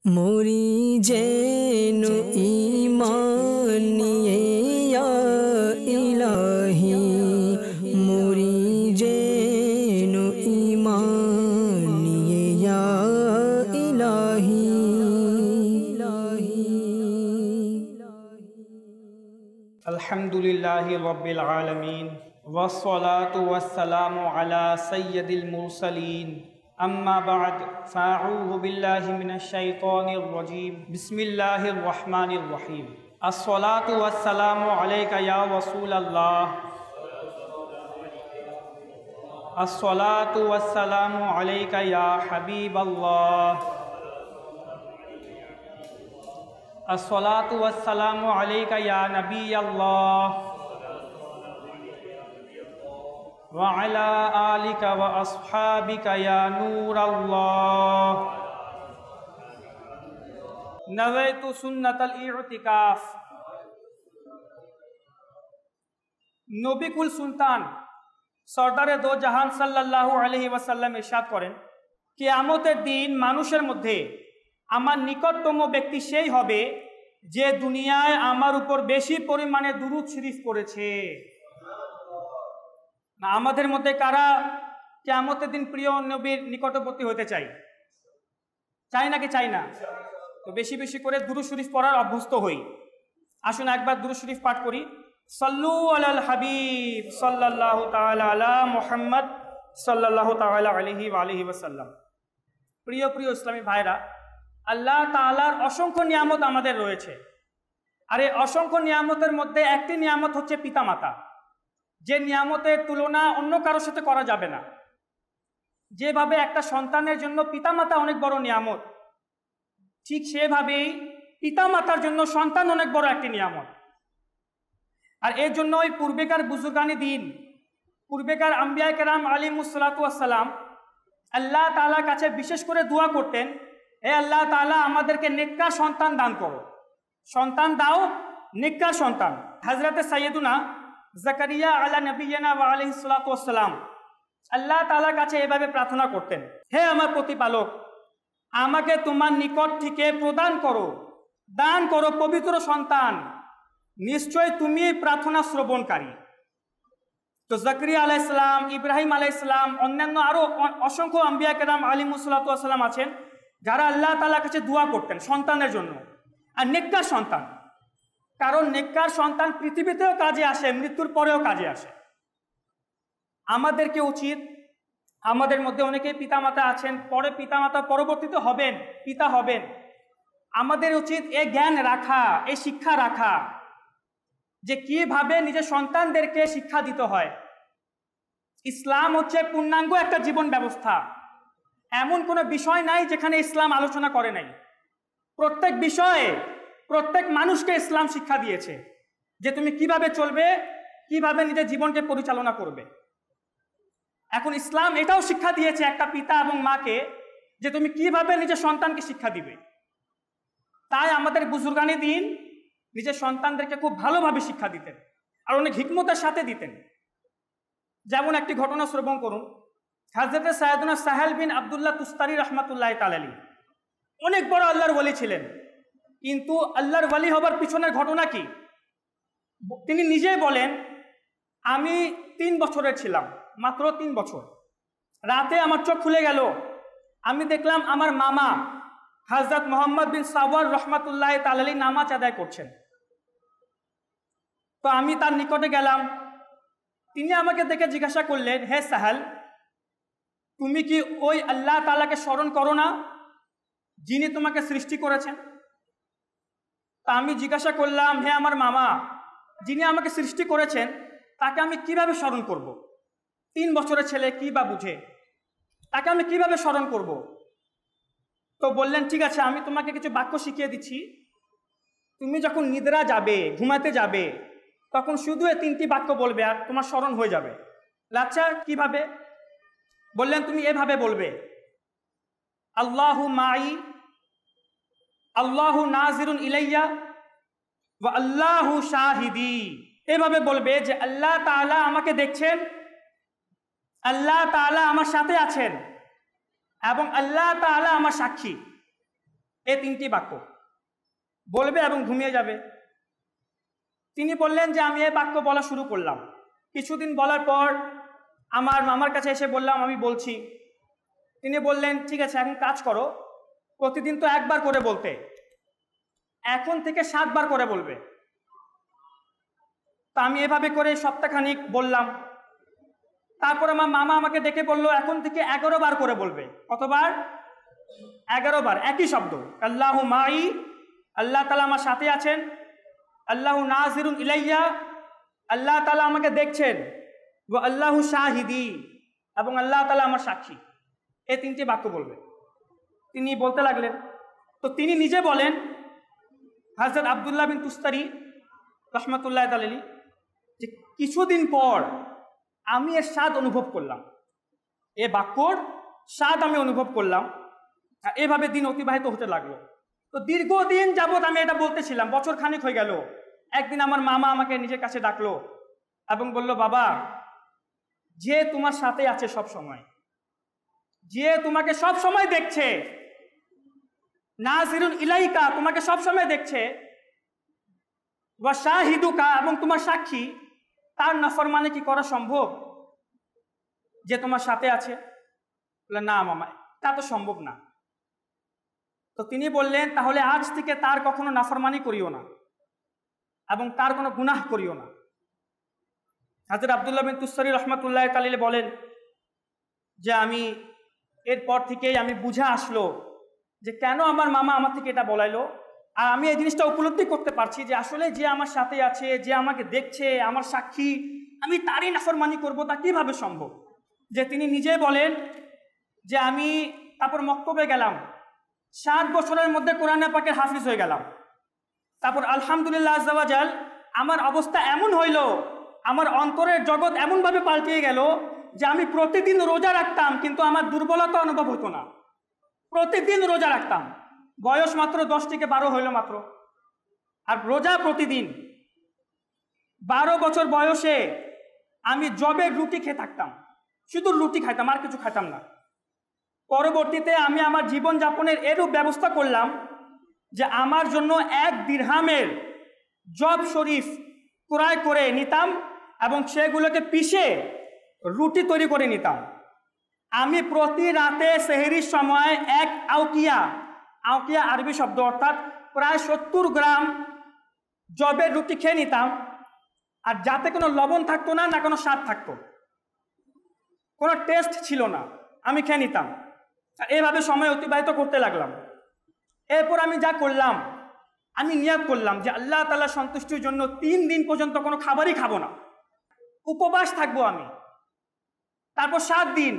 মোরি যেন ঈমান নিয়ে ইয়া ইলাহি, মোরি যেন ঈমান নিয়ে ইয়া ইলাহি। আলহামদুলিল্লাহি রাব্বিল আলামিন ওয়াসসালাতু ওয়াসসালামু আলা সাইয়্যিদিল মুরসালিন আম্মা বা'দ ফাআউযু বিল্লাহি মিনাশ শাইতানির রাজীম বিসমিল্লাহির রহমানির রহিম আসসালাতু ওয়াসসালামু আলাইকা ইয়া রাসূলাল্লাহ আসসালাতু ওয়াসসালামু আলাইকা ইয়া হাবিবাল্লাহ আসসালাতু ওয়াসসালামু আলাইকা ইয়া নবিয়াল্লাহ ওয়া আলা আলিকা ওয়া আসহাবিকা ইয়া নূরাল্লাহ। নাওয়াইতু সুন্নাতাল ইতিকাফ। নবী কুল সুলতান সরদারে দো জাহান সাল্লাল্লাহু আলাইহি ওয়াসাল্লাম ইরশাদ করেন, কিয়ামতের দিন মানুষের মধ্যে আমার নিকটতম ব্যক্তি সেই হবে যে দুনিয়ায় আমার উপর বেশি পরিমাণে দুরূদ শরীফ পড়েছে। না, আমাদের মধ্যে কারা কিয়ামতের দিন প্রিয় নবীর নিকটবর্তী হতে চাই? চাই নাকি চাই না? তো বেশি বেশি করে দুরূদ শরীফ পড়ার অভ্যস্ত হই। আসুন একবার দুরূদ শরীফ পাঠ করি। সাল্লু আলাল হাবিব সাল্লাল্লাহু তাআলা আলা মুহাম্মদ সাল্লাল্লাহু তাআলা আলাইহি ওয়া আলিহি ওয়াসাল্লাম। প্রিয় প্রিয় ইসলামী ভাইরা, আল্লাহ তাআলার অসংখ্য নিয়ামত আমাদের রয়েছে। আর এই অসংখ্য নিয়ামতের মধ্যে একটি নিয়ামত হচ্ছে পিতামাতা, যে নিয়ামতের তুলনা অন্য কারোর সাথে করা যাবে না। যেভাবে একটা সন্তানের জন্য পিতামাতা অনেক বড় নিয়ামত, ঠিক সেভাবেই পিতামাতার জন্য সন্তান অনেক বড় একটি নিয়ামত। আর এর জন্যই পূর্বেকার বুজুর্গানি দিন, পূর্বেকার আম্বিয়া কেরাম আলাইহিমুসসালাতু ওয়াসসালাম আল্লাহ তাআলার কাছে বিশেষ করে দোয়া করতেন, হে আল্লাহ তাআলা আমাদেরকে নেককার সন্তান দান করো, সন্তান দাও, নেককার সন্তান। হযরতে সাইয়্যিদুনা জাকারিয়া আলা নবিয়িনা ওয়া আলাইহিস সালাতু ওয়াসসালাম আল্লাহ তাআলার কাছে এভাবে প্রার্থনা করতেন, হে আমার প্রতিপালক, আমাকে তোমার নিকট থেকে প্রদান করো, দান করো পবিত্র সন্তান, নিশ্চয় তুমি প্রার্থনা শ্রবণকারী। তো জাকারিয়া আলাইহিস সালাম, ইব্রাহিম আলাইহিস সালাম, অন্যান্য আরো অসংখ্য আম্বিয়া কেরাম আলাইহিমুস সালাতু ওয়াসসালাম আছেন যারা আল্লাহ তাআলার কাছে দোয়া করতেন সন্তানের জন্য। আর নেককার সন্তান, কারণ নেককার সন্তান পৃথিবীতেও কাজে আসে, মৃত্যুর পরেও কাজে আসে। আমাদেরকে উচিত, আমাদের মধ্যে অনেকেই পিতামাতা আছেন, পরে পিতামাতা পরবর্তীতে হবেন, পিতা হবেন, আমাদের উচিত এই জ্ঞান রাখা, এই শিক্ষা রাখা যে কিভাবে নিজের সন্তানদেরকে শিক্ষা দিতে হয়। ইসলাম হচ্ছে পূর্ণাঙ্গ একটা জীবন ব্যবস্থা। এমন কোনো বিষয় নাই যেখানে ইসলাম আলোচনা করে নাই। প্রত্যেক বিষয়ে প্রত্যেক মানুষকে ইসলাম শিক্ষা দিয়েছে যে তুমি কিভাবে চলবে, কিভাবে নিজের জীবনকে পরিচালনা করবে। এখন ইসলাম এটাও শিক্ষা দিয়েছে একটা পিতা এবং মাকে যে তুমি কিভাবে নিজের সন্তানকে শিক্ষা দিবে। তাই আমাদের বুজুর্গানি দিন নিজের সন্তানদেরকে খুব ভালোভাবে শিক্ষা দিতেন, আর অনেক হিকমতের সাথে দিতেন। যেমন একটি ঘটনা শ্রবণ করুন। হযরতে সাইয়্যিদুনা সাহেল বিন আব্দুল্লাহ তুস্তারি রাহমাতুল্লাহি তাআলা আলাইহি অনেক বড় আল্লাহর ওলি ছিলেন, কিন্তু আল্লাহর ওলি হবার পিছনের ঘটনা কি তিনি নিজেই বলেন, আমি 3 বছরের ছিলাম, মাত্র 3 বছর। রাতে আমার চোখ খুলে গেল, আমি দেখলাম আমার মামা হযরত মুহাম্মদ বিন সাওয়ার রাহমাতুল্লাহি তাআলা আলাইহি নামাজ আদায় করছেন। তো আমি তার নিকটে গেলাম। তিনি আমাকে দেখে জিজ্ঞাসা করলেন, হে সাহেল, তুমি কি ওই আল্লাহ তাআলাকে স্মরণ করো না যিনি তোমাকে সৃষ্টি করেছেন? তা আমি জিজ্ঞাসা করলাম, হে আমার মামা, যিনি আমাকে সৃষ্টি করেছেন তাকে আমি কিভাবে স্মরণ করব? 3 বছরের ছেলে কি বা বুঝে, তাকে আমি কিভাবে স্মরণ করব? তো বললেন, ঠিক আছে, আমি তোমাকে কিছু বাক্য শিখিয়ে দিচ্ছি। তুমি যখন নিদ্রা যাবে, ঘুমাতে যাবে, তখন শুধু এই 3টি বাক্য বলবে আর তোমার স্মরণ হয়ে যাবে। আচ্ছা, কিভাবে? বললেন, তুমি এভাবে বলবে, আল্লাহু মাই, আল্লাহু নাজিরুন ইলাইয়া ওয়া আল্লাহু শাহিদি। এভাবে বলবে যে আল্লাহ তাআলা আমাকে দেখছেন, আল্লাহ তাআলা আমার সাথে আছেন এবং আল্লাহ তাআলা আমার সাক্ষী। এই 3টি বাক্য বলবে এবং ঘুমিয়ে যাবে। তিনি বললেন যে আমি এই বাক্য বলা শুরু করলাম। কিছুদিন বলার পর আমার মামার কাছে এসে বললাম আমি বলছি। তিনি বললেন ঠিক আছে, এখন কাজ করো, প্রতিদিন তো একবার করে বলতে, এখন থেকে 7 বার করে বলবে। তা আমি এভাবে করে সপ্তাহখানিক বললাম। তারপর আমার মামা আমাকে ডেকে বলল এখন থেকে 11 বার করে বলবে। কতবার? 11 বার একই শব্দ, আল্লাহু মাই, আল্লাহ তাআলা আমার সাথে আছেন, আল্লাহু নাজিরুন ইলাইয়া, আল্লাহ তাআলা আমাকে দেখছেন, ওয়া আল্লাহু শাহিদি, এবং আল্লাহ তাআলা আমার সাক্ষী। এই 3টি বাক্য বলবে। তিনি বলতে লাগলেন। তো তিনি নিজে বলেন, হযরত আব্দুল্লাহ বিন তুস্তারি রাহমাতুল্লাহ আলাইহি, যে কিছুদিন পর আমি এর স্বাদ অনুভব করলাম, এ বাক্যর স্বাদ আমি অনুভব করলাম। এভাবে দিন অতিবাহিত হতে লাগলো। তো দীর্ঘদিন যাবৎ আমি এটা বলতেছিলাম, বছর খানিক হয়ে গেল। একদিন আমার মামা আমাকে নিজের কাছে ডাকলো এবং বলল, বাবা, যে তোমার সাথে আছে সব সময়, যে তোমাকে সব সময় দেখছে, নাজিরুন ইলাইকা, তোমাকে সব সময় দেখছে, ওয়া শাহিদুকা, এবং তোমার সাক্ষী, তার নাফরমানি কি করা সম্ভব? যে তোমার সাথে আছে? বলে না মামা, তা তো সম্ভব না। তো তিনি বললেন তাহলে আজ থেকে তার কখনো নাফরমানি করিও না এবং তার কোনো গুনাহ করিও না। হযরত আব্দুল্লাহ বিন তুসরি রাহমাতুল্লাহ আলাইহি বলেন যে আমি এরপর থেকেই আমি বুঝে আসলো যে কেন আমার মামা আমার থেকে এটা বলাইলো। আর আমি এই জিনিসটা উপলব্ধি করতে পারছি যে আসলে যে আমার সাথে আছে, যে আমাকে দেখছে, আমার সাক্ষী, আমি তারই নাফরমানি করবো, তা কিভাবে সম্ভব? যে তিনি নিজে বলেন যে আমি তারপর মক্তবে গেলাম, 7 বছরের মধ্যে কোরআনে পাকের হাফিজ হয়ে গেলাম। তারপর আলহামদুলিল্লাহ আজ্জা ওয়া জাল, আমার অবস্থা এমন হইল, আমার অন্তরের জগৎ এমনভাবে পাল্টিয়ে গেল যে আমি প্রতিদিন রোজা রাখতাম, কিন্তু আমার দুর্বলতা অনুভব হতো না। প্রতিদিন রোজা রাখতাম, বয়স মাত্র 10 থেকে 12 হইল মাত্র, আর রোজা প্রতিদিন। 12 বছর বয়সে আমি জবের রুটি খেয়ে থাকতাম, শুধু রুটি খাইতাম, আর কিছু খাইতাম না। পরবর্তীতে আমি আমার জীবনযাপনের এরূপ ব্যবস্থা করলাম যে আমার জন্য 1 দিরহামের জব শরীফ ক্রয় করে নিতাম এবং সেগুলোকে পিষে রুটি তৈরি করে নিতাম। আমি প্রতি রাতে সেহরির সময় 1 আউকিয়া, আউকিয়া আরবি শব্দ, অর্থাৎ প্রায় 70 গ্রাম জবের রুটি খেয়ে নিতাম। আর যাতে কোনো লবণ থাকতো না, না কোনো স্বাদ থাকতো, কোনো টেস্ট ছিল না, আমি খেয়ে নিতাম। আর এভাবে সময় অতিবাহিত করতে লাগলাম। এরপর আমি যা করলাম, আমি নিয়াত করলাম যে আল্লাহ তাআলার সন্তুষ্টির জন্য 3 দিন পর্যন্ত কোনো খাবারই খাবো না, উপবাস থাকবো আমি। তারপর 7 দিন,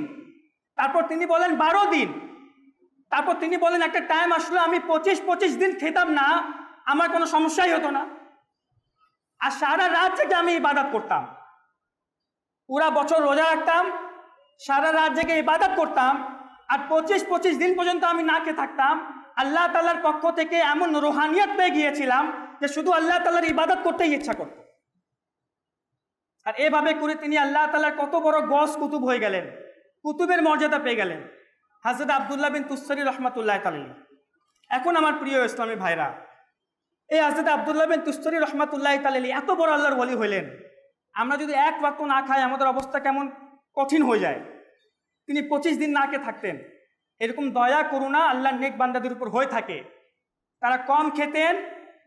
তারপর তিনি বলেন 12 দিন, তারপর তিনি বলেন একটা টাইম আসলো আমি 25 দিন খেতাম না, আমার কোনো সমস্যাই হতো না। আর সারা রাত জেগে আমি ইবাদত করতাম, পুরা বছর রোজা রাখতাম, সারা রাত জেগে ইবাদত করতাম। আর 25 দিন পর্যন্ত আমি না খেয়ে থাকতাম। আল্লাহ তাআলার পক্ষ থেকে এমন রুহানিয়ত পেয়ে গিয়েছিলাম যে শুধু আল্লাহ তাআলার ইবাদত করতেই ইচ্ছা করত। আর এভাবে করে তিনি আল্লাহ তাআলার কত বড় গস কুতুব হয়ে গেলেন, কুতুবের মর্যাদা পেয়ে গেলেন, হযরত আব্দুল্লাহ বিন তুসরি রাহমাতুল্লাহ আলাইহি। এখন আমার প্রিয় ইসলামী ভাইরা, এই হযরত আব্দুল্লাহ বিন তুসরি রাহমাতুল্লাহ আলাইহি এত বড় আল্লাহর ওলি হইলেন। আমরা যদি 1 ওয়াক্ত না খাই আমাদের অবস্থা কেমন কঠিন হয়ে যায়। তিনি 25 দিন না খেয়ে থাকতেন। এরকম দয়া করুণা আল্লাহর নেক বান্দাদের উপর হয়ে থাকে। তারা কম খেতেন,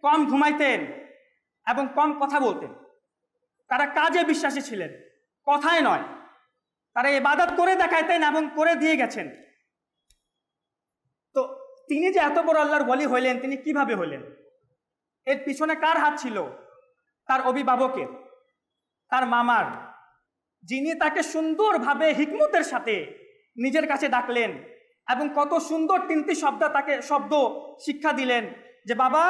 কম ঘুমাইতেন এবং কম কথা বলতেন। তারা কাজে বিশ্বাসী ছিলেন, কথায় নয়। তারা ইবাদত করে দেখাইতেন এবং করে দিয়ে গেছেন। তো তিনি যে এত বড় আল্লাহর ওলি হইলেন, তিনি কিভাবে হইলেন? এর পিছনে কার হাত ছিল? তার অভিভাবকের, তার মামার, যিনি তাকে সুন্দরভাবে হিকমতের সাথে নিজের কাছে ডাকলেন এবং কত সুন্দর 3টি শব্দ শিক্ষা দিলেন যে বাবা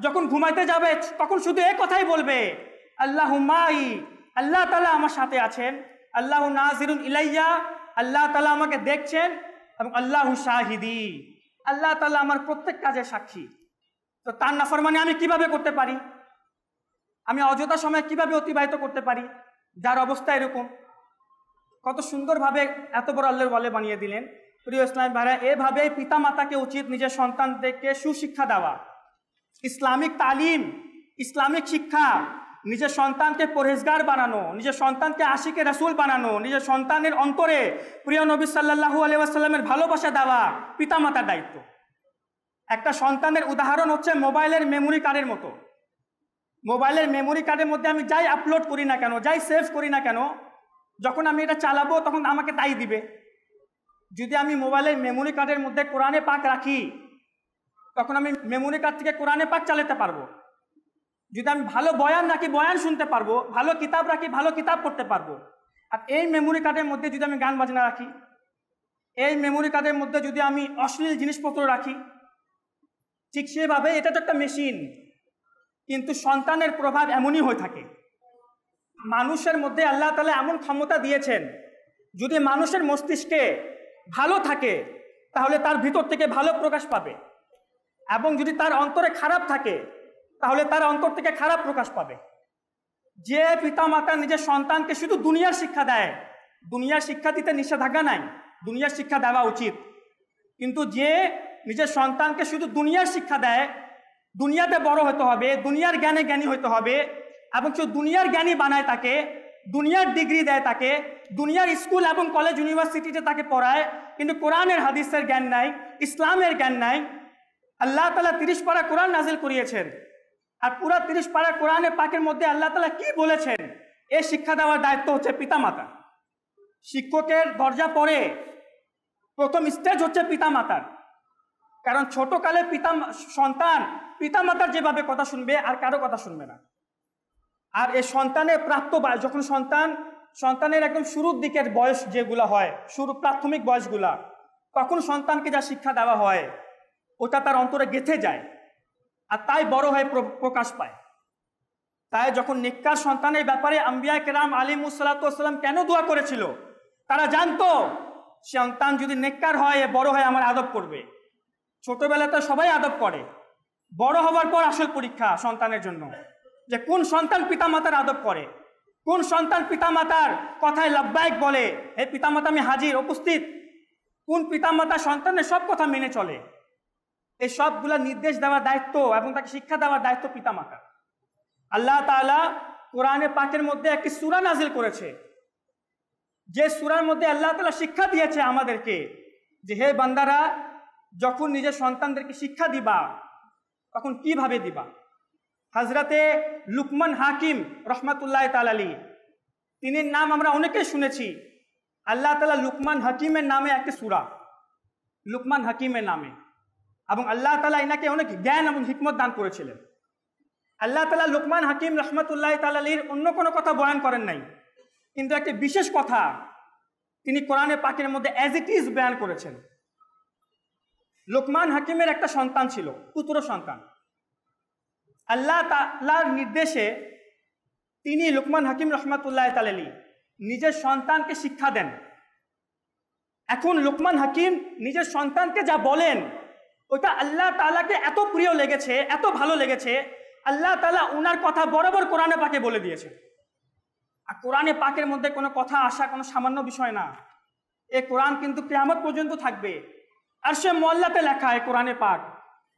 যখন ঘুমাইতে যাবে তখন শুধু এই কথাই বলবে, আল্লাহু মাই, আল্লাহ তাআলা আমার সাথে আছেন, আল্লাহু নাজিরুন ইলাইয়া, আল্লাহ তাআলা আমাকে দেখছেন, এবং আল্লাহু শাহিদি, আল্লাহ তাআলা আমার প্রত্যেক কাজের সাক্ষী। তো তার নাফরমানি আমি কিভাবে করতে পারি? আমি অযথা সময় কিভাবে অতিবাহিত করতে পারি? যার অবস্থা এরকম, কত সুন্দরভাবে এত বড় আল্লাহর ওয়ালি বানিয়ে দিলেন। প্রিয় ইসলামী ভাইরা, এভাবেই পিতা মাতাকে উচিত নিজের সন্তানদেরকে সুশিক্ষা দেওয়া, ইসলামিক তালিম, ইসলামিক শিক্ষা, নিজের সন্তানকে পরহেজগার বানানো, নিজের সন্তানকে আশিকে রাসূল বানানো, নিজের সন্তানের অন্তরে প্রিয় নবী সাল্লাল্লাহু আলাইহি ওয়াসাল্লামের ভালোবাসা দেওয়া পিতামাতার দায়িত্ব। একটা সন্তানের উদাহরণ হচ্ছে মোবাইলের মেমোরি কার্ডের মতো। মোবাইলের মেমোরি কার্ডের মধ্যে আমি যাই আপলোড করি না কেন, যাই সেভ করি না কেন, যখন আমি এটা চালাবো তখন আমাকে তাই দিবে। যদি আমি মোবাইলের মেমোরি কার্ডের মধ্যে কোরআনে পাক রাখি, তখন আমি মেমোরি কার্ড থেকে কোরআনে পাক চালাতে পারবো। যদি আমি ভালো বয়ান রাখি, বয়ান শুনতে পারবো। ভালো কিতাব রাখি, ভালো কিতাব পড়তে পারবো। আর এই মেমোরি কার্ডের মধ্যে যদি আমি গান বাজনা রাখি, এই মেমোরি কার্ডের মধ্যে যদি আমি অশ্লীল জিনিসপত্র রাখি, ঠিক সেভাবে এটা তো একটা মেশিন, কিন্তু সন্তানের প্রভাব এমনই হয়ে থাকে। মানুষের মধ্যে আল্লাহ তাআলা এমন ক্ষমতা দিয়েছেন, যদি মানুষের মস্তিষ্কে ভালো থাকে তাহলে তার ভিতর থেকে ভালো প্রকাশ পাবে, এবং যদি তার অন্তরে খারাপ থাকে তাহলে তার অন্তর থেকে খারাপ প্রকাশ পাবে। যে পিতামাতা নিজের সন্তানকে শুধু দুনিয়ার শিক্ষা দেয়, দুনিয়ার শিক্ষা দিতে নিষেধাজ্ঞা নাই, দুনিয়ার শিক্ষা দেওয়া উচিত, কিন্তু যে নিজের সন্তানকে শুধু দুনিয়ার শিক্ষা দেয়, দুনিয়াতে বড় হতে হবে, দুনিয়ার জ্ঞানে জ্ঞানী হতে হবে, এবং শুধু দুনিয়ার জ্ঞানী বানায় তাকে, দুনিয়ার ডিগ্রি দেয় তাকে, দুনিয়ার স্কুল এবং কলেজ ইউনিভার্সিটিতে তাকে পড়ায়, কিন্তু কোরআনের হাদিসের জ্ঞান নাই, ইসলামের জ্ঞান নাই। আল্লাহ তাআলা 30 পারা কোরআন নাজিল করিয়েছেন, আর পুরা 30 পারা কোরআনে পাকের মধ্যে আল্লাহ তাআলা কি বলেছেন, এই শিক্ষা দেওয়ার দায়িত্ব হচ্ছে পিতামাতা। শিক্ষকের দরজা পড়ে প্রথম স্টেজ হচ্ছে পিতামাতার, কারণ ছোটকালে সন্তান পিতামাতার যেভাবে কথা শুনবে আর কারো কথা শুনবে না। আর এই সন্তানের প্রাপ্ত বয়স, যখন সন্তানের একদম শুরুর দিকের বয়স যেগুলা হয়, প্রাথমিক বয়সগুলা, তখন সন্তানকে যা শিক্ষা দেওয়া হয় ওটা তার অন্তরে গেঁথে যায়, আর তাই বড় হয়ে প্রকাশ পায়। তাই যখন নেককার সন্তানের ব্যাপারে আম্বিয়া কেরাম আলাইহিমুস সালাতু ওয়াস সালাম কেন দোয়া করেছিল, তারা জানতো সন্তান যদি নেককার হয়, বড় হয়ে আমার আদব করবে। ছোটবেলাতে সবাই আদব করে, বড় হওয়ার পর আসল পরীক্ষা সন্তানের জন্য, যে কোন সন্তান পিতামাতার আদব করে, কোন সন্তান পিতামাতার কথায় লাব্বাইক বলে, হে পিতামাতা আমি হাজির উপস্থিত, কোন পিতামাতা সন্তানের সব কথা মেনে চলে। এই সবগুলা নির্দেশ দেওয়ার দায়িত্ব এবং তাকে শিক্ষা দেওয়ার দায়িত্ব পিতামাতা। আল্লাহ তাআলা কোরআনে পাকের মধ্যে একটি সূরা নাজিল করেছে, যে সূরার মধ্যে আল্লাহ তাআলা শিক্ষা দিয়েছে আমাদেরকে যে হে বান্দারা, যখন নিজের সন্তানদেরকে শিক্ষা দিবা তখন কিভাবে দিবা। হযরতে লুকমান হাকিম রহমাতুল্লাহ তাআলা আলাইহি, তিনির নাম আমরা অনেকেই শুনেছি। আল্লাহ তাআলা লুকমান হাকিমের নামে একটি সূরা, লুকমান হাকিমের নামে, এবং আল্লাহ তাআলা এনাকে অনেক জ্ঞান এবং হিকমত দান করেছিলেন। আল্লাহ তাআলা লুকমান হাকিম রহমাতুল্লাহ তাআলা আলাইহির অন্য কোনো কথা বয়ান করেন নাই, কিন্তু একটি বিশেষ কথা তিনি কোরআনে পাকের মধ্যে অ্যাজ ইট ইজ বয়ান করেছেন। লুকমান হাকিমের একটা সন্তান ছিল, পুত্র সন্তান। আল্লাহ তাআলার নির্দেশে তিনি লুকমান হাকিম রহমাতুল্লাহ তাআলা আলাইহি নিজের সন্তানকে শিক্ষা দেন। এখন লুকমান হাকিম নিজের সন্তানকে যা বলেন ওটা আল্লাহ তাআলাকে এত প্রিয় লেগেছে, এত ভালো লেগেছে, আল্লাহ তাআলা উনার কথা বরাবর কোরআনে পাকে বলে দিয়েছে। আর কোরআনে পাকের মধ্যে কোনো কথা আসা কোনো সামান্য বিষয় না। এই কোরআন কিন্তু কিয়ামত পর্যন্ত থাকবে, আর সে মুআল্লাতে লেখা এই কোরআনে পাক।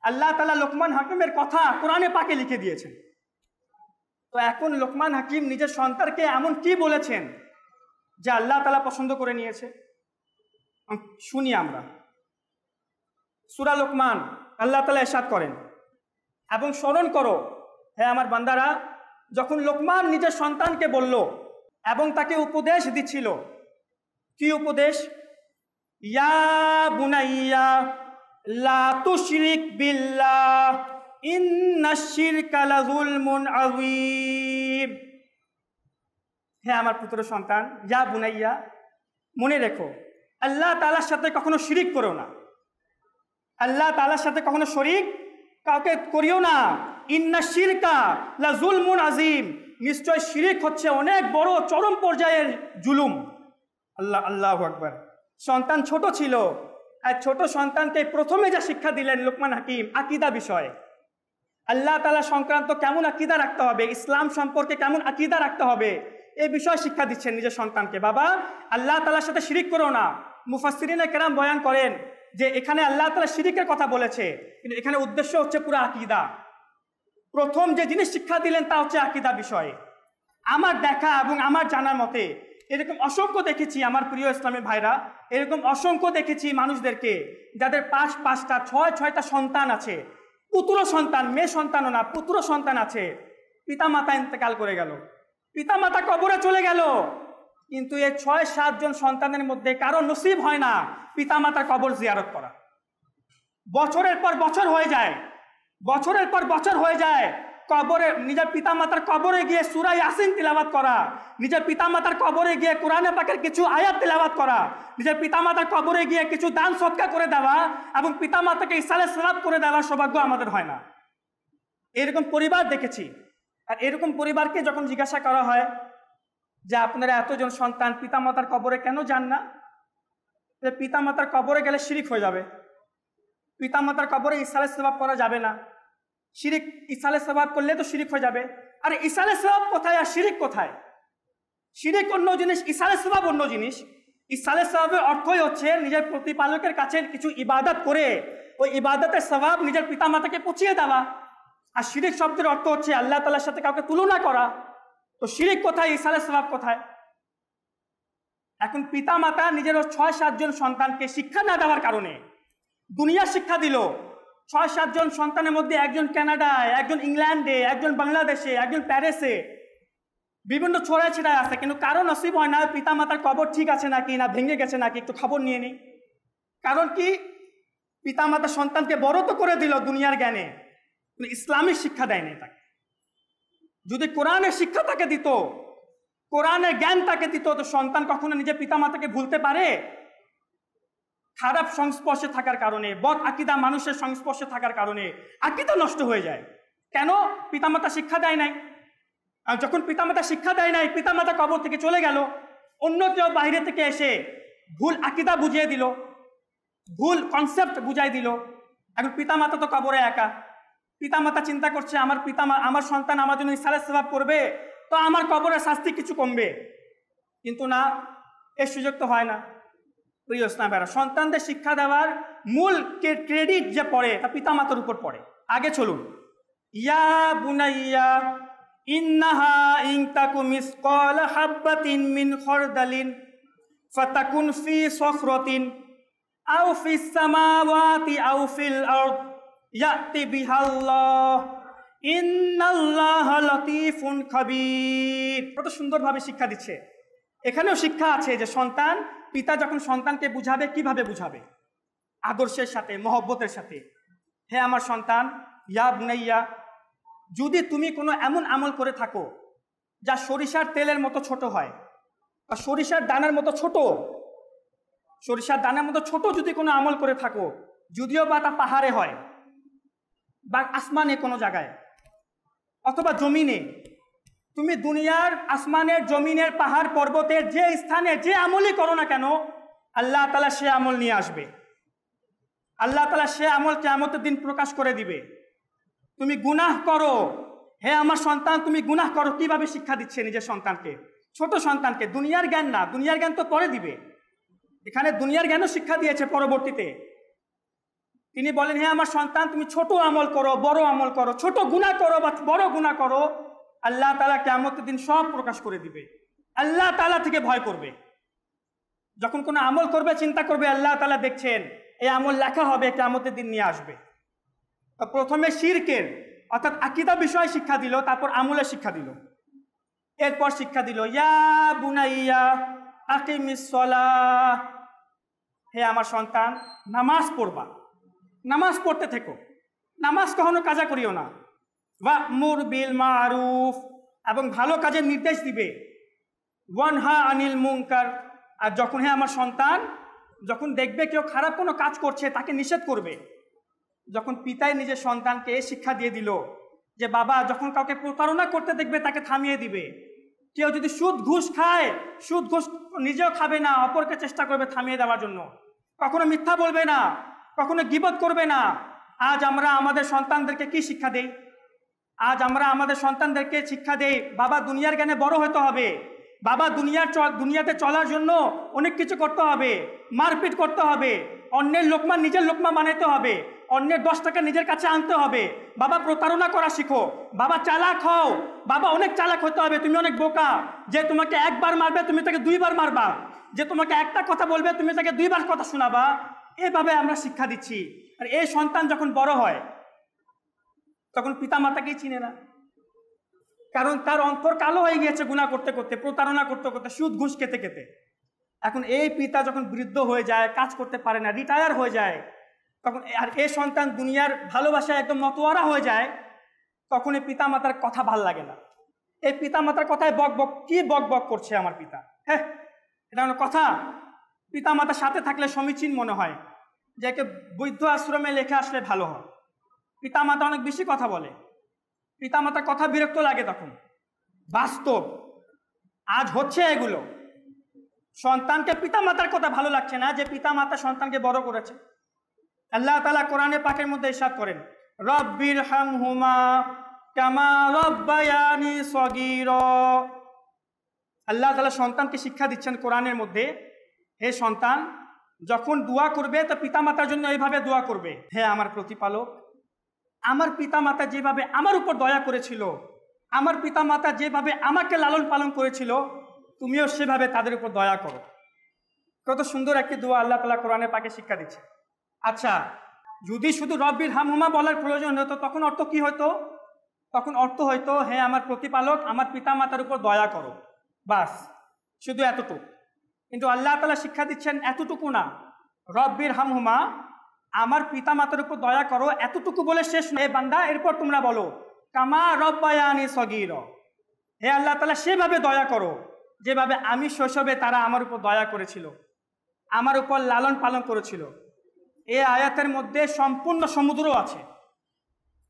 আল্লাহ তাআলা লুকমান হাকিমের কথা কোরআনে পাকে লিখে দিয়েছেন। তো এখন লুকমান হাকিম নিজের সন্তানকে এমন কি বলেছেন যে আল্লাহ তাআলা পছন্দ করে নিয়েছে, শুনি আমরা। সূরা লুকমান আল্লাহ তাআলা ইরশাদ করেন, এবং স্মরণ করো হে আমার বান্দারা, যখন লুকমান নিজের সন্তানকে বলল এবং তাকে উপদেশ দিচ্ছিল। কি উপদেশ? ইয়া বুনাইয়া লা তুশরিক বিল্লাহ ইন্নাশ শিরকা লাযুলমুন আযীম। হে আমার পুত্র সন্তান, ইয়া বুনাইয়া, মনে রেখো আল্লাহ তাআলার সাথে কখনো শিরিক করো না, আল্লাহ তাআলার সাথে কখনো শরীক কাউকে করিও না। ইন্নাশ শিরকা লাযুলমুন আযীম, নিশ্চয় শিরিক হচ্ছে অনেক বড় চরম পর্যায়ের জুলুম। আল্লাহু আকবার। সন্তান ছোট ছিল, আর ছোট সন্তানকে প্রথমে যা শিক্ষা দিলেন লুকমান হাকিম আকীদা বিষয়ে, আল্লাহ তাআলা সংক্রান্ত কেমন আকীদা রাখতে হবে, ইসলাম সম্পর্কে কেমন আকীদা রাখতে হবে, এই বিষয়ে শিক্ষা দিচ্ছেন নিজের সন্তানকে। বাবা, আল্লাহ তাআলার সাথে শিরিক করো না, মুফাসসিরিনে কেরাম বয়ান করেন যে এখানে আল্লাহ তাআলা শিরিকের কথা বলেছে, কিন্তু এখানে উদ্দেশ্য হচ্ছে পুরো আকীদা। প্রথম যে জিনিস শিক্ষা দিলেন তা হচ্ছে আকীদা বিষয়ে। আমার দেখা এবং আমার জানার মতে এরকম অসংখ্য দেখেছি আমার প্রিয় ইসলামী ভাইরা, এরকম অসংখ্য দেখেছি মানুষদেরকে যাদের 5-5টা 6-6টা সন্তান আছে, পুত্র সন্তান, মেয়ে সন্তানও না, পুত্র সন্তান আছে, পিতামাতা ইন্তেকাল করে গেল, পিতামাতা কবরে চলে গেল, কিন্তু এই 6-7 জন সন্তানের মধ্যে কারো নসিব হয় না পিতামাতার কবর জিয়ারত করা। বছরের পর বছর হয়ে যায়, বছরের পর বছর হয়ে যায়, কবরে নিজের পিতামাতার কবরে গিয়ে সূরা ইয়াসিন তিলাওয়াত করা, নিজের পিতামাতার কবরে গিয়ে কোরআনে পাকের কিছু আয়াত তিলাওয়াত করা, নিজের পিতামাতার কবরে গিয়ে কিছু দান সদকা করে দেওয়া এবং পিতামাতাকে ইসালে সালাত করে দেওয়ার সৌভাগ্য আমাদের হয় না। এরকম পরিবার দেখেছি। আর এরকম পরিবারকে যখন জিজ্ঞাসা করা হয় যে আপনারা এতজন সন্তান পিতামাতার কবরে কেন যান না, পিতামাতার কবরে গেলে শিরিক হয়ে যাবে, পিতামাতার কবরে ইসালে সওয়াব করা যাবে না, শিরিক ইসালে সওয়াব করলে তো শিরিক হয়ে যাবে। আরে ইসালে সওয়াব কোথায় আর শিরিক কোথায়? শিরিক অন্য জিনিস, ইসালে সওয়াব অন্য জিনিস। ইসালে সওয়াবের অর্থই হচ্ছে নিজের প্রতিপালকের কাছে কিছু ইবাদত করে ওই ইবাদতের সওয়াব নিজের পিতামাতাকে পৌঁছিয়ে দেওয়া। আর শিরিক শব্দের অর্থ হচ্ছে আল্লাহ তাআলার সাথে কাউকে তুলনা করা। তো শিরিক কোথায়, ইসালে সওয়াব কোথায়? এখন পিতামাতা নিজের 6-7 জন সন্তানকে শিক্ষা না দেওয়ার কারণে দুনিয়া শিক্ষা দিল। 6-7 জন সন্তানের মধ্যে একজন কানাডায়, একজন ইংল্যান্ডে, একজন বাংলাদেশে, একজন প্যারিসে, বিভিন্ন ছড়ায় ছিটায় আছে, কিন্তু কারো নসিব হয় না পিতামাতার কবর ঠিক আছে নাকি, না ভেঙে গেছে নাকি, একটু খবর নিয়ে নেই। কারণ কি? পিতামাতা সন্তানকে বড় তো করে দিল দুনিয়ার জ্ঞানে, ইসলামিক শিক্ষা দেয়নি তাকে। যদি কোরআনের শিক্ষা তাকে দিত, কোরআনের জ্ঞান তাকে দিত, তো সন্তান কখনো নিজের পিতামাতাকে ভুলতে পারে? খারাপ সংস্পর্শে থাকার কারণে, বদ আকীদা মানুষের সংস্পর্শে থাকার কারণে আকীদা নষ্ট হয়ে যায়। কেন? পিতামাতা শিক্ষা দেয় নাই। আর যখন পিতামাতা শিক্ষা দেয় নাই, পিতামাতা কবর থেকে চলে গেল, অন্য কেউ বাইরে থেকে এসে ভুল আকীদা বুঝিয়ে দিল, ভুল কনসেপ্ট বুঝাই দিল। এখন পিতামাতা তো কবরে একা, পিতামাতা চিন্তা করছে আমার সন্তান আমার জন্য ইসালে সওয়াব করবে, তো আমার কবরের শাস্তি কিছু কমবে। কিন্তু না, এর সুযোগ তো হয় না। প্রিয় ইসলামেরা, সন্তানদের শিক্ষা দেওয়ার মূল ক্রেডিট যে পড়ে তা পিতামাতার উপর পড়ে। আগে চলুন। ইয়া বুনাইয়া ইন্নাহা ইন তাকু মিসকাল হাববাতিন মিন খারদালিন ফাতাকুন ফি সখরাতিন আও ফিস সামাওয়াতি আও ফিল আরদ ইয়াতি বিহাল্লাহ ইন্নাল্লাহা লাতীফুন খাবীর। কত সুন্দরভাবে শিক্ষা দিচ্ছে। এখানেও শিক্ষা আছে যে সন্তান, পিতা যখন সন্তানকে বুঝাবে, কিভাবে বুঝাবে? আদর্শের সাথে, মহব্বতের সাথে। হে আমার সন্তান, ইয়া বুনাইয়া, যদি তুমি কোনো এমন আমল করে থাকো যা সরিষার তেলের মতো ছোট হয়, বা সরিষার দানার মতো ছোট, সরিষার দানার মতো ছোট যদি কোনো আমল করে থাকো, যদিও বা তা পাহাড়ে হয় বা আসমানে কোনো জায়গায় অথবা জমিনে, তুমি দুনিয়ার আসমানের, জমিনের, পাহাড় পর্বতের যে স্থানে যে আমলই করো না কেন, আল্লাহ তাআলা সে আমল নিয়ে আসবে। আল্লাহ তাআলা সে আমল কিয়ামতের দিন প্রকাশ করে দিবে। তুমি গুনাহ করো, হে আমার সন্তান তুমি গুনাহ করো। কিভাবে শিক্ষা দিচ্ছে নিজের সন্তানকে, ছোট সন্তানকে? দুনিয়ার জ্ঞান না, দুনিয়ার জ্ঞান তো পরে দিবে, এখানে দুনিয়ার জ্ঞানও শিক্ষা দিয়েছে পরবর্তীতে। তিনি বলেন, হে আমার সন্তান তুমি ছোট আমল করো, বড় আমল করো, ছোট গুনাহ করো বা বড় গুনাহ করো, আল্লাহ তাআলা কিয়ামতের দিন সব প্রকাশ করে দিবে। আল্লাহ তাআলা থেকে ভয় করবে। যখন কোনো আমল করবে চিন্তা করবে আল্লাহ তাআলা দেখছেন, এই আমল লেখা হবে, কিয়ামতের দিন নিয়ে আসবে। প্রথমে শিরকের অর্থাৎ আকীদা বিষয় শিক্ষা দিল, তারপর আমলের শিক্ষা দিল, এরপর শিক্ষা দিল ইয়া বুনাইয়া আকিমিস সালাহ, হে আমার সন্তান নামাজ পড়বা, নামাজ পড়তে থেকো, নামাজ কখনো কাজা করিও না। ওয়া'মুর বিল মারুফ, এবং ভালো কাজের নির্দেশ দিবে। ওয়ানহা আনিল মুনকার, আর যখন, হে আমার সন্তান, যখন দেখবে কেউ খারাপ কোনো কাজ করছে তাকে নিষেধ করবে। যখন পিতাই নিজের সন্তানকে এই শিক্ষা দিয়ে দিল যে বাবা যখন কাউকে প্রতারণা করতে দেখবে তাকে থামিয়ে দিবে, কেউ যদি সুদ ঘুষ খায়, সুদ ঘুষ নিজেও খাবে না, অপরকে চেষ্টা করবে থামিয়ে দেওয়ার জন্য, কখনো মিথ্যা বলবে না, কখনো গীবত করবে না। আজ আমরা আমাদের সন্তানদেরকে কি শিক্ষা দেই? আজ আমরা আমাদের সন্তানদেরকে শিক্ষা দেই বাবা দুনিয়ার জ্ঞানে বড় হতে হবে, বাবা দুনিয়াতে চলার জন্য অনেক কিছু করতে হবে, মারপিট করতে হবে, অন্যের লোকমা নিজের লোকমা বানাইতে হবে, অন্যের 10 টাকা নিজের কাছে আনতে হবে। বাবা প্রতারণা করা শিখো, বাবা চালাক হও, বাবা অনেক চালাক হতে হবে। তুমি অনেক বোকা, যে তোমাকে একবার মারবে তুমি তাকে 2 বার মারবা, যে তোমাকে একটা কথা বলবে তুমি তাকে 2 বার কথা শোনাবা। এভাবে আমরা শিক্ষা দিচ্ছি। আর এই সন্তান যখন বড় হয় তখন পিতা মাতাকেই চিনে না, কারণ তার অন্তর কালো হয়ে গিয়েছে গুনাহ করতে করতে, প্রতারণা করতে করতে, সুদ ঘুষ খেতে খেতে। এখন এই পিতা যখন বৃদ্ধ হয়ে যায়, কাজ করতে পারে না, রিটায়ার হয়ে যায়, তখন আর এই সন্তান দুনিয়ার ভালোবাসায় একদম মতোয়ারা হয়ে যায়, তখন এই পিতা মাতার কথা ভাল লাগে না। এই পিতা মাতার কথায় কি বক বক করছে আমার পিতা, হ্যাঁ এটা কোনো কথা? পিতা মাতার সাথে থাকলে সমীচীন মনে হয়, যে একে বৈধ আশ্রমে লেখে আসলে ভালো হয়। পিতা মাতা অনেক বেশি কথা বলে, পিতা মাতার কথা বিরক্ত লাগে। তখন বাস্তব আজ হচ্ছে এগুলো, সন্তানকে পিতা মাতার কথা ভালো লাগছে না, যে পিতা মাতা সন্তানকে বড় করেছে। আল্লাহ তাআলা কোরআনে পাকের মধ্যে ইরশাদ করেন, রব্বির হামহুমা কামা রব্বায়ানি সগীরা। আল্লাহ তাআলা সন্তানকে শিক্ষা দিচ্ছেন কোরআনের মধ্যে, হে সন্তান যখন দোয়া করবে তো পিতা মাতার জন্য এইভাবে দোয়া করবে, হে আমার প্রতিপালক, আমার পিতা মাতা যেভাবে আমার উপর দয়া করেছিল, আমার পিতা মাতা যেভাবে আমাকে লালন পালন করেছিল, তুমিও সেভাবে তাদের উপর দয়া করো। কত সুন্দর একটি দোয়া আল্লাহ তাআলা কোরআনে পাকে শিক্ষা দিচ্ছে। আচ্ছা, যদি শুধু রব্বির হামহুমা বলার প্রয়োজন হতো তখন অর্থ কি হতো? তখন অর্থ হয়তো, হে আমার প্রতিপালক আমার পিতা মাতার উপর দয়া করো, বাস, শুধু এতটুকু। কিন্তু আল্লাহ তাআলা শিক্ষা দিচ্ছেন এতটুকু না, রব্বির হামহুমা আমার পিতা মাতার উপর দয়া করো, এতটুকু বলে শেষ নয় বান্দা, এরপর তোমরা বলো কামা রব্বায়ানি সগীরা, হে আল্লাহ তাআলা সেভাবে দয়া করো যেভাবে আমি শৈশবে তারা আমার উপর দয়া করেছিল, আমার উপর লালন পালন করেছিল। এই আয়াতের মধ্যে সম্পূর্ণ সমুদ্র আছে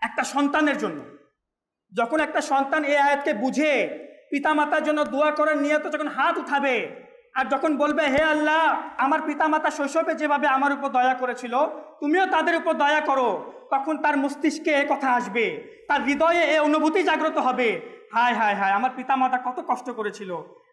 একটা সন্তানের জন্য। যখন একটা সন্তান এই আয়াতকে বুঝে পিতা মাতার জন্য দোয়া করার নিয়ত যখন হাত উঠাবে, আর যখন বলবে হে আল্লাহ আমার পিতা মাতা শৈশবে যেভাবে আমার উপর দয়া করেছিল তুমিও তাদের উপর দয়া করো, তখন তার মস্তিষ্কে এ কথা আসবে, তার হৃদয়ে এ অনুভূতি জাগ্রত হবে, হায় হায় হায় আমার পিতা মাতা কত কষ্ট করেছিল,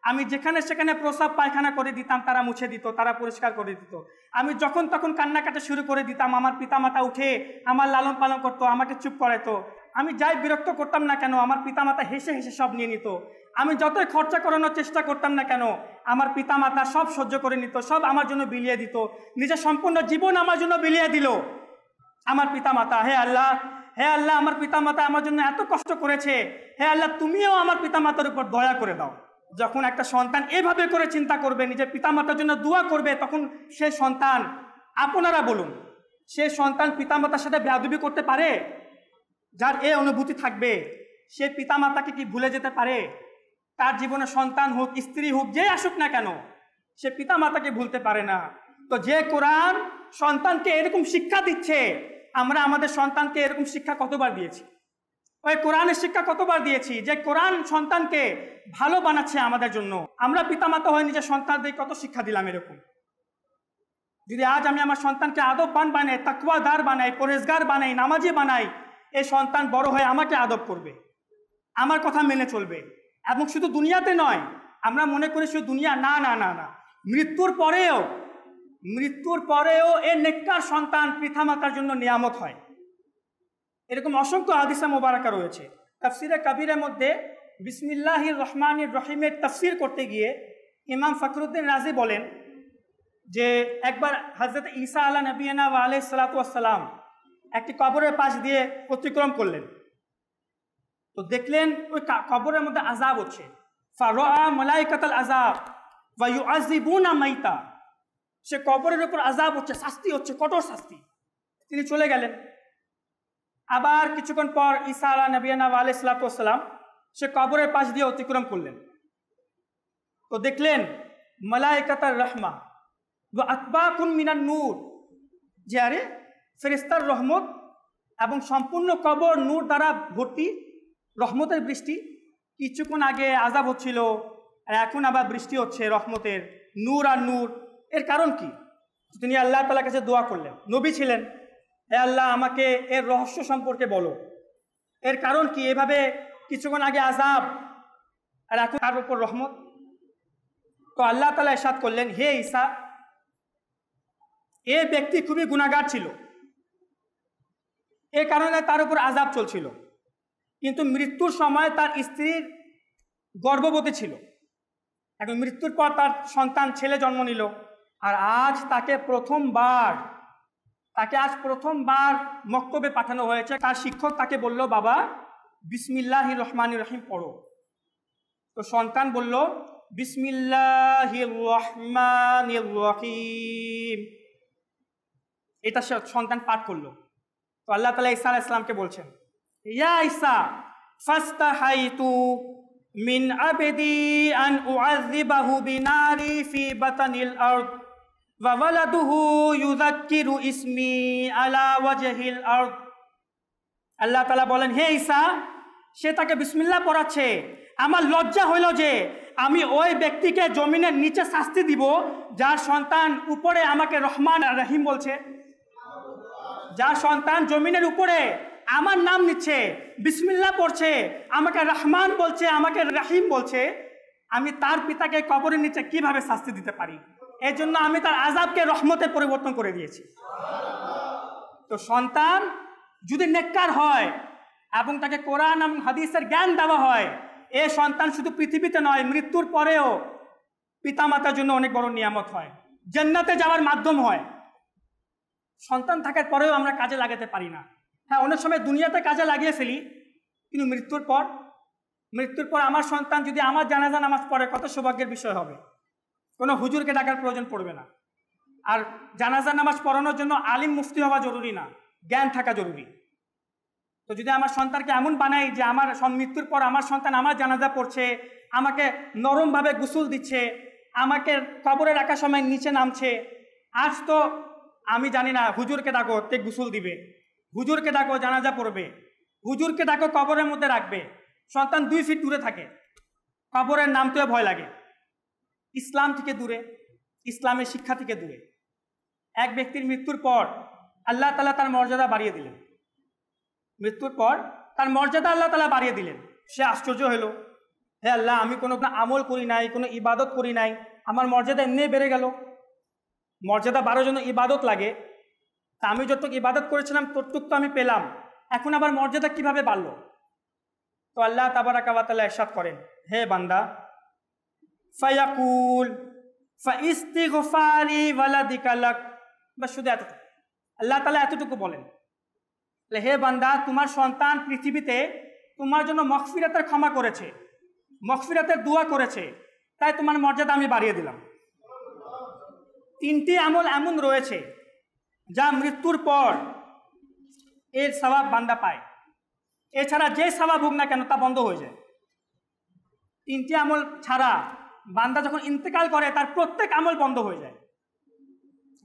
আমি যেখানে সেখানে প্রস্রাব পায়খানা করে দিতাম তারা মুছে দিত, তারা পরিষ্কার করে দিত, আমি যখন তখন কান্নাকাটা শুরু করে দিতাম আমার পিতা মাতা উঠে আমার লালন পালন করতো, আমাকে চুপ করাতো, আমি যাই বিরক্ত করতাম না কেন আমার পিতা মাতা হেসে হেসে সব নিয়ে নিত, আমি যতই খরচা করানোর চেষ্টা করতাম না কেন আমার পিতা মাতা সব সহ্য করে নিত, সব আমার জন্য বিলিয়ে দিত, নিজের সম্পূর্ণ জীবন আমার জন্য বিলিয়ে দিল আমার পিতা মাতা। হে আল্লাহ, হে আল্লাহ আমার পিতা মাতা আমার জন্য এত কষ্ট করেছে, হে আল্লাহ তুমিও আমার পিতা মাতার উপর দয়া করে দাও। যখন একটা সন্তান এভাবে করে চিন্তা করবে, নিজের পিতা মাতার জন্য দোয়া করবে, তখন সে সন্তান, আপনারা বলুন, সে সন্তান পিতা মাতার সাথে বেয়াদবি করতে পারে? যার এ অনুভূতি থাকবে সে পিতা মাতাকে কি ভুলে যেতে পারে? তার জীবনে সন্তান হোক স্ত্রী হোক যে আসুক না কেন সে পিতা মাতাকে ভুলতে পারে না। তো যে কোরআন সন্তানকে এরকম শিক্ষা দিচ্ছে, আমরা আমাদের সন্তানকে এরকম শিক্ষা কতবার দিয়েছি? ওই কোরআনের শিক্ষা কতবার দিয়েছি যে কোরআন সন্তানকে ভালো বানাচ্ছে আমাদের জন্য? আমরা পিতা মাতা হয়ে নিজের সন্তানদের কত শিক্ষা দিলাম এরকম? যদি আজ আমি আমার সন্তানকে আদববান বানাই, তাকওয়াদার বানাই, পরেজগার বানাই, নামাজি বানাই, এই সন্তান বড় হয়ে আমাকে আদব করবে, আমার কথা মেনে চলবে। এবং শুধু দুনিয়াতে নয়, আমরা মনে করি শুধু দুনিয়া, না না না না, মৃত্যুর পরেও এই নেককার সন্তান পিতামাতার জন্য নিয়ামত হয়। এরকম অসংখ্য হাদিসে মোবারকা রয়েছে। তাফসিরে কাবীরের মধ্যে বিসমিল্লাহির রহমানির রহিমের তাফসির করতে গিয়ে ইমাম ফখরুদ্দিন রাজি বলেন যে একবার হযরত ঈসা আলা নবিয়িনা ওয়া আলাইহিস সালাতু ওয়াস সালাম একটি কবরের পাশ দিয়ে অতিক্রম করলেন, তো দেখলেন ওই কবরের মধ্যে আযাব হচ্ছে, ফারাআ মালাইকাতুল আযাব ওয়া ইউআযিবুনা মাইতা, সে কবরের উপর আযাব হচ্ছে, শাস্তি হচ্ছে, কঠোর শাস্তি। তিনি চলে গেলেন। আবার কিছুক্ষণ পর ঈসা আলা নবিয়িনা ওয়া আলাইহিস সালাতু ওয়াস সালাম সে কবরের পাশ দিয়ে অতিক্রম করলেন, তো দেখলেন মালাইকাতুর রাহমা ওয়া আতবাকুন মিনান নূর, যে আরে ফেরেশতার রহমত এবং সম্পূর্ণ কবর নূর দ্বারা ভর্তি, রহমতের বৃষ্টি। কিছুক্ষণ আগে আযাব হচ্ছিল আর এখন আবার বৃষ্টি হচ্ছে রহমতের, নূর আর নূর। এর কারণ কি? তিনি আল্লাহ তাআলার কাছে দোয়া করলেন, নবী ছিলেন, হে আল্লাহ আমাকে এর রহস্য সম্পর্কে বলো, এর কারণ কি? এভাবে কিছুক্ষণ আগে আযাব আর এখন তার উপর রহমত। তো আল্লাহ তাআলা ইরশাদ করলেন, হে ঈসা, এ ব্যক্তি খুবই গুনাহগার ছিল, এ কারণে তার উপর আযাব চলছিল, কিন্তু মৃত্যুর সময় তার স্ত্রীর গর্ভবতী ছিল। এখন মৃত্যুর পর তার সন্তান ছেলে জন্ম নিল, আর আজ তাকে প্রথমবার মক্তবে পাঠানো হয়েছে। তার শিক্ষক তাকে বলল, বাবা বিসমিল্লাহির রহমানির রহিম পড়ো। তো সন্তান বলল, বিসমিল্লাহির রহমানির রহিম। এটা সন্তান পাঠ করলো। তো আল্লাহ তাআলা ঈসা আলাইহিস সালামকে বলছেন, ইয়া ঈসা ফাস্তাহাইতু মিন আবদি আন উআযিবাহু বিনারি ফি বাতানিল আরদ ওয়া ওয়ালাদুহু ইউযাক্কিরু ইসমি আলা ওয়াজহিল আরদ। আল্লাহ তাআলা বলেন, হে ঈসা, সে তাকে বিসমিল্লাহ পড়াচ্ছে, আমার লজ্জা হইল যে আমি ওই ব্যক্তিকে জমিনের নিচে শাস্তি দিব যার সন্তান উপরে আমাকে রহমান আর রহিম বলছে, যার সন্তান জমিনের উপরে আমার নাম নিচ্ছে, বিসমিল্লাহ পড়ছে, আমাকে রহমান বলছে, আমাকে রহিম বলছে, আমি তার পিতাকে কবরের নিচে কিভাবে শাস্তি দিতে পারি? এই জন্য আমি তার আযাবকে রহমতে পরিবর্তন করে দিয়েছি। তো সন্তান যদি নেককার হয় এবং তাকে কোরআন এবং হাদিসের জ্ঞান দেওয়া হয়, এ সন্তান শুধু পৃথিবীতে নয়, মৃত্যুর পরেও পিতামাতার জন্য অনেক বড় নিয়ামত হয়, জান্নাতে যাওয়ার মাধ্যম হয়। সন্তান থাকার পরেও আমরা কাজে লাগাতে পারি না। হ্যাঁ, অনেক সময় দুনিয়াতে কাজে লাগিয়ে ফেলি, কিন্তু মৃত্যুর পর আমার সন্তান যদি আমার জানাজা নামাজ পড়ে, কত সৌভাগ্যের বিষয় হবে। কোনো হুজুরকে ডাকার প্রয়োজন পড়বে না। আর জানাজা নামাজ পড়ানোর জন্য আলিম মুফতি হওয়া জরুরি না, জ্ঞান থাকা জরুরি। তো যদি আমার সন্তানকে এমন বানাই যে আমার মৃত্যুর পর আমার সন্তান আমার জানাজা পড়ছে, আমাকে নরমভাবে গোসল দিচ্ছে, আমাকে কবরে রাখার সময় নিচে নামছে। আজ তো আমি জানি না, হুজুরকে ডাকো তে গোসল দিবে, হুজুরকে ডাকো জানাজা পড়বে, হুজুরকে ডাকো কবরের মধ্যে রাখবে, সন্তান 2 ফিট দূরে থাকে, কবরের নামতেও ভয় লাগে। ইসলাম থেকে দূরে, ইসলামের শিক্ষা থেকে দূরে। এক ব্যক্তির মৃত্যুর পর আল্লাহ তাআলা তার মর্যাদা বাড়িয়ে দিলেন। মৃত্যুর পর তার মর্যাদা আল্লাহ তাআলা বাড়িয়ে দিলেন। সে আশ্চর্য হলো, হে আল্লাহ, আমি কোনো আমল করি নাই, কোনো ইবাদত করি নাই, আমার মর্যাদা এমনি বেড়ে গেল। মর্যাদা বাড়ার জন্য ইবাদত লাগে, তা আমি যতটুকু ইবাদত করেছিলাম ততটুক তো আমি পেলাম, এখন আবার মর্যাদা কিভাবে বাড়লো? তো আল্লাহ তাবারাকা ওয়া তাআলা ইরশাদ করেন, হে বান্দা, ফায়াকুল ফাইস্তিগফারি ওয়ালাদিকা লাক। বাস, শুধু এতটুকু আল্লাহ তাআলা এতটুকু বলেন, হে বান্দা, তোমার সন্তান পৃথিবীতে তোমার জন্য মাগফিরাতের ক্ষমা করেছে, মাগফিরাতের দোয়া করেছে, তাই তোমার মর্যাদা আমি বাড়িয়ে দিলাম। 3টি আমল এমন রয়েছে যা মৃত্যুর পর এর সওয়াব বান্দা পায়, এছাড়া যে সওয়াব হোক না কেন তা বন্ধ হয়ে যায়। 3টি আমল ছাড়া বান্দা যখন ইন্তেকাল করে তার প্রত্যেক আমল বন্ধ হয়ে যায়।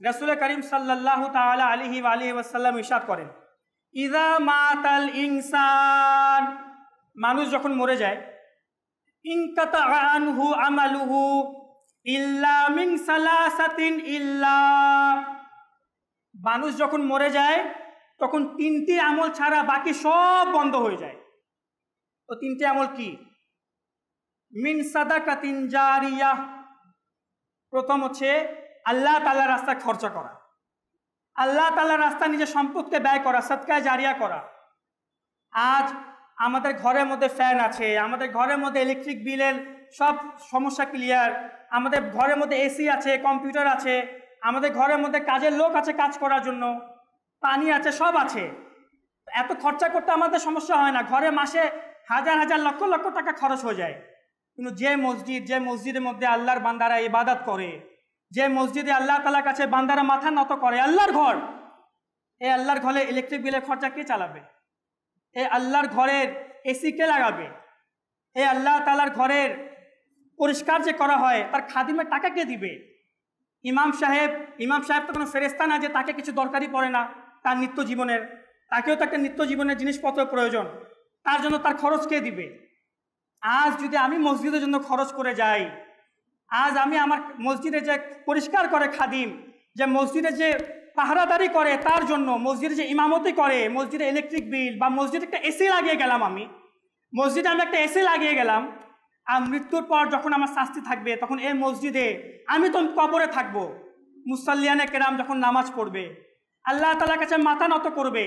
রাসূল করিম সাল্লাল্লাহু তাআলা আলাইহি ওয়া আলিহি ওয়াসাল্লাম ইরশাদ করেন, ইযা মাতাল ইনসান, মানুষ যখন মরে যায়, ইনকাতা আনহু আমালুহু ইল্লা মিন সালাসাতিন ইল্লা, মানুষ যখন মরে যায় তখন 3টি আমল ছাড়া বাকি সব বন্ধ হয়ে যায়। তো 3টি আমল কি? মিন সাদাকাতিন জারিয়াহ, প্রথম হচ্ছে আল্লাহ তাআলার রাস্তায় খরচা করা, আল্লাহ তাআলার রাস্তায় নিজের সম্পদকে ব্যয় করা, সাদকায়ে জারিয়া করা। আজ আমাদের ঘরের মধ্যে ফ্যান আছে, আমাদের ঘরের মধ্যে ইলেকট্রিক বিলের সব সমস্যা ক্লিয়ার, আমাদের ঘরের মধ্যে এসি আছে, কম্পিউটার আছে, আমাদের ঘরের মধ্যে কাজের লোক আছে কাজ করার জন্য, পানি আছে, সব আছে। এত খরচা করতে আমাদের সমস্যা হয় না, ঘরে মাসে হাজার হাজার লক্ষ লক্ষ টাকা খরচ হয়ে যায়। কিন্তু যে মসজিদের মধ্যে আল্লাহর বান্দারা ইবাদত করে, যে মসজিদে আল্লাহ তাআলার কাছে বান্দারা মাথা নত করে, আল্লাহর ঘর, এই আল্লাহর ঘরে ইলেকট্রিক বিলের খরচা কে চালাবে? এই আল্লাহর ঘরের এসি কে লাগাবে? এই আল্লাহ তাআলার ঘরের পরিষ্কার যে করা হয় তার খাদিমের টাকা কে দিবে? ইমাম সাহেব তো কোনো ফেরেশতা না যে তাকে কিছু দরকারই পড়ে না তার নিত্য জীবনের, তাকেও তো একটা নিত্য জীবনের জিনিসপত্র প্রয়োজন, তার জন্য তার খরচ কে দিবে? আজ যদি আমি মসজিদের জন্য খরচ করে যাই, আজ আমি আমার মসজিদে যে পরিষ্কার করে খাদিম, যে মসজিদে যে পাহারাদারি করে তার জন্য, মসজিদে যে ইমামতি করে, মসজিদে ইলেকট্রিক বিল বা মসজিদে একটা এসি লাগিয়ে গেলাম, আমি মসজিদে একটা এসি লাগিয়ে গেলাম, আর মৃত্যুর পর যখন আমার শাস্তি থাকবে, তখন এই মসজিদে আমি তো কবরে থাকবো, মুসাল্লিয়ানে কেরাম যখন নামাজ পড়বে, আল্লাহ তাআলার কাছে মাথা নত করবে,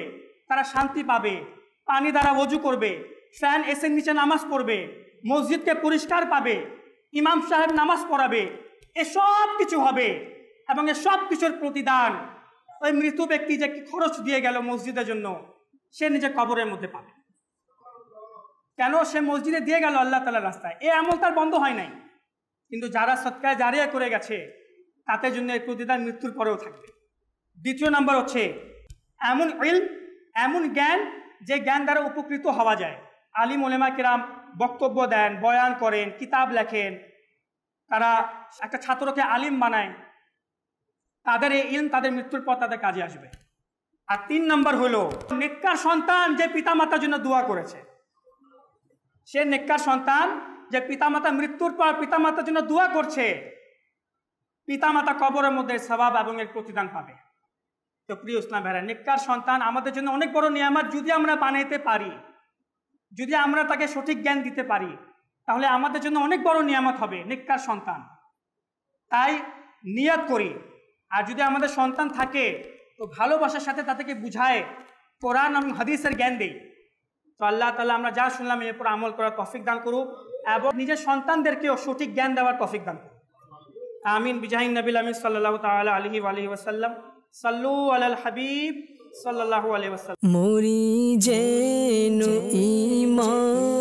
তারা শান্তি পাবে, পানি দ্বারা ওযু করবে, ফ্যান এসির নিচে নামাজ পড়বে, মসজিদকে পরিষ্কার পাবে, ইমাম সাহেব নামাজ পড়াবে, এসব কিছু হবে। এবং এসব কিছুর প্রতিদান ওই মৃত ব্যক্তি যে খরচ দিয়ে গেল মসজিদের জন্য, সে নিজে কবরের মধ্যে পাবে। কেন? সে মসজিদে দিয়ে গেল আল্লাহ তাআলার রাস্তায়, এই আমল তার বন্ধ হয় নাই। কিন্তু যারা সদকায়ে জারিয়া করে গেছে তাদের জন্য এই প্রতিদান মৃত্যুর পরেও থাকবে। দ্বিতীয় নম্বর হচ্ছে এমন ইলম, এমন জ্ঞান যে জ্ঞান দ্বারা উপকৃত হওয়া যায়। আলিম ওলেমা কিরাম বক্তব্য দেন, বয়ান করেন, কিতাব লেখেন, তারা একটা ছাত্রকে আলিম বানায়, তাদের এই ইলম তাদের মৃত্যুর পর তাদের কাজে আসবে। আর 3 নম্বর হলো নেককার সন্তান যে পিতামাতার জন্য দোয়া করেছে। সে নেককার সন্তান যে পিতামাতা মৃত্যুর পর পিতামাতার জন্য দোয়া করছে, পিতামাতা কবরের মধ্যে সওয়াব এবং এর প্রতিদান পাবে। তো প্রিয় ইসলাম ভাইরা, নেককার সন্তান আমাদের জন্য অনেক বড় নিয়ামত। যদি আমরা বানাইতে পারি, যদি আমরা তাকে সঠিক জ্ঞান দিতে পারি, তাহলে আমাদের জন্য অনেক বড় নিয়ামত হবে নেককার সন্তান। তাই নিয়ত করি, আর যদি আমাদের সন্তান থাকে তো ভালোবাসার সাথে তাদেরকে বুঝায়, কোরআন এবং হাদিসের জ্ঞান দেই। তো আল্লাহ তাআলা আমরা যা শুনলাম এর উপর আমল করার তৌফিক দান করুক এবং নিজের সন্তানদেরকেও সঠিক জ্ঞান দেওয়ার তৌফিক দান করুক। আমিন। বিজাহিন নবীল আমিন সাল্লাল্লাহু তাআলা আলাইহি ওয়া আলিহি ওয়াসাল্লাম। সাল্লু আলাল হাবিব সাল্লাল্লাহু আলাইহি ওয়াসাল্লাম। মরি যেন ঈমান